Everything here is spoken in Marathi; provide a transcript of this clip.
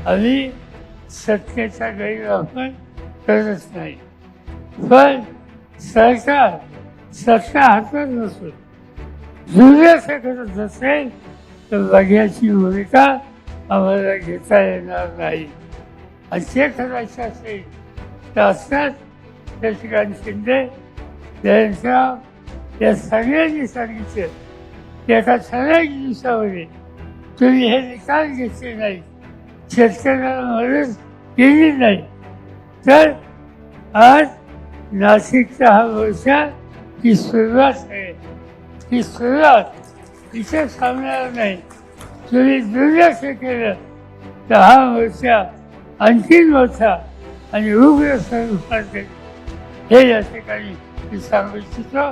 आम्ही सत्तेचा गैरवापर करतच नाही. पण सरकार सत्ता हातात नसून दुर्लक्ष करत असेल तर बघ्याची भूमिका आम्हाला घेता येणार नाही. आणि ते करायचं असेल तर असतात शशिकांत शिंदे यांच्या या सगळ्यांनी सांगितलं की एका ठराविक दिवसामध्ये तुम्ही हे निकाल घेतले नाही, शेतकऱ्यांना मदत केली नाही, तर आज नाशिकचा हा मोर्चा ही सुरुवात आहे. ही सुरुवात इथे थांबणार नाही. तुम्ही दुर्लक्ष केलं तर हा मोर्चा आणखीन मोठा आणि उग्र स्वरूपात हे या ठिकाणी मी सांगू इच्छितो.